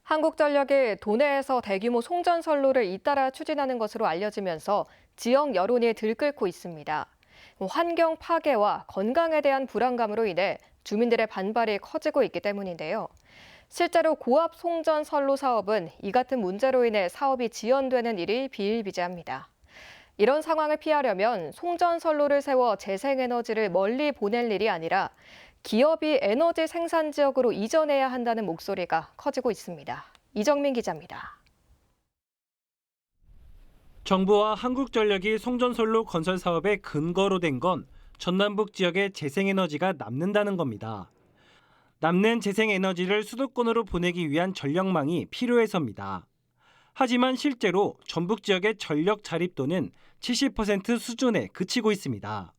한국전력이 도내에서 대규모 송전선로를 잇따라 추진하는 것으로 알려지면서 지역 여론이 들끓고 있습니다. 환경 파괴와 건강에 대한 불안감으로 인해 주민들의 반발이 커지고 있기 때문인데요. 실제로 고압 송전선로 사업은 이 같은 문제로 인해 사업이 지연되는 일이 비일비재합니다. 이런 상황을 피하려면 송전선로를 세워 재생에너지를 멀리 보낼 일이 아니라 기업이 에너지 생산 지역으로 이전해야 한다는 목소리가 커지고 있습니다. 이정민 기자입니다. 정부와 한국전력이 송전선로 건설 사업의 근거로 된 건 전남북 지역에 재생에너지가 남는다는 겁니다. 남는 재생에너지를 수도권으로 보내기 위한 전력망이 필요해서입니다. 하지만 실제로 전북 지역의 전력 자립도는 70% 수준에 그치고 있습니다.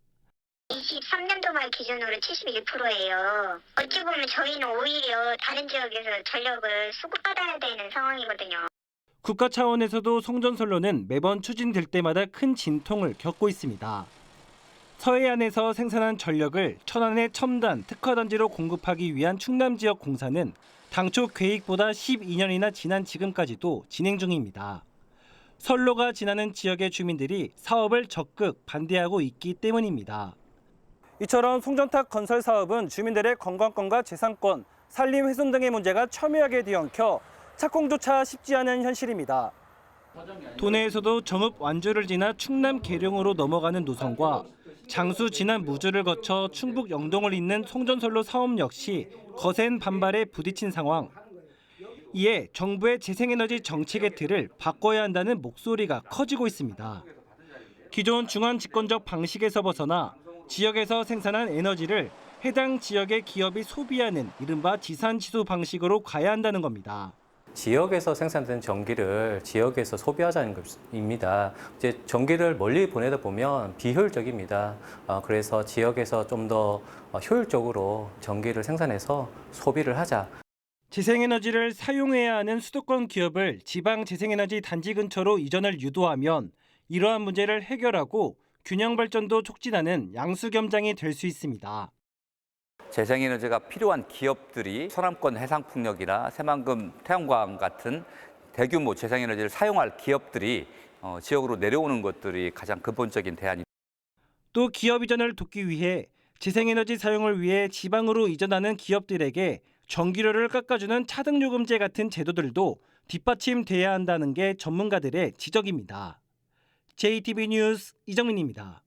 23년도 말 기준으로 71%예요. 어찌 보면 저희는 오히려 다른 지역에서 전력을 수급받아야 되는 상황이거든요. 국가 차원에서도 송전선로는 매번 추진될 때마다 큰 진통을 겪고 있습니다. 서해안에서 생산한 전력을 천안의 첨단 특화단지로 공급하기 위한 충남 지역 공사는 당초 계획보다 12년이나 지난 지금까지도 진행 중입니다. 선로가 지나는 지역의 주민들이 사업을 적극 반대하고 있기 때문입니다. 이처럼 송전탑 건설 사업은 주민들의 건강권과 재산권, 산림 훼손 등의 문제가 첨예하게 뒤엉켜 착공조차 쉽지 않은 현실입니다. 도내에서도 정읍 완주를 지나 충남 계룡으로 넘어가는 노선과 장수 진안 무주를 거쳐 충북 영동을 잇는 송전선로 사업 역시 거센 반발에 부딪힌 상황. 이에 정부의 재생에너지 정책의 틀을 바꿔야 한다는 목소리가 커지고 있습니다. 기존 중앙 집권적 방식에서 벗어나 지역에서 생산한 에너지를 해당 지역의 기업이 소비하는 이른바 지산지수 방식으로 가야 한다는 겁니다. 지역에서 생산된 전기를 지역에서 소비하자는 것입니다. 이제 전기를 멀리 보내다 보면 비효율적입니다. 그래서 지역에서 좀 더 효율적으로 전기를 생산해서 소비를 하자. 재생에너지를 사용해야 하는 수도권 기업을 지방 재생에너지 단지 근처로 이전을 유도하면 이러한 문제를 해결하고 균형 발전도 촉진하는 양수겸장이 될 수 있습니다. 재생에너지가 필요한 기업들이 서남권 해상풍력이나 새만금 태양광 같은 대규모 재생에너지를 사용할 기업들이 지역으로 내려오는 것들이 가장 근본적인 대안입니다. 또 기업 이전을 돕기 위해 재생에너지 사용을 위해 지방으로 이전하는 기업들에게 전기료를 깎아주는 차등요금제 같은 제도들도 뒷받침돼야 한다는 게 전문가들의 지적입니다. JTB 뉴스 이정민입니다.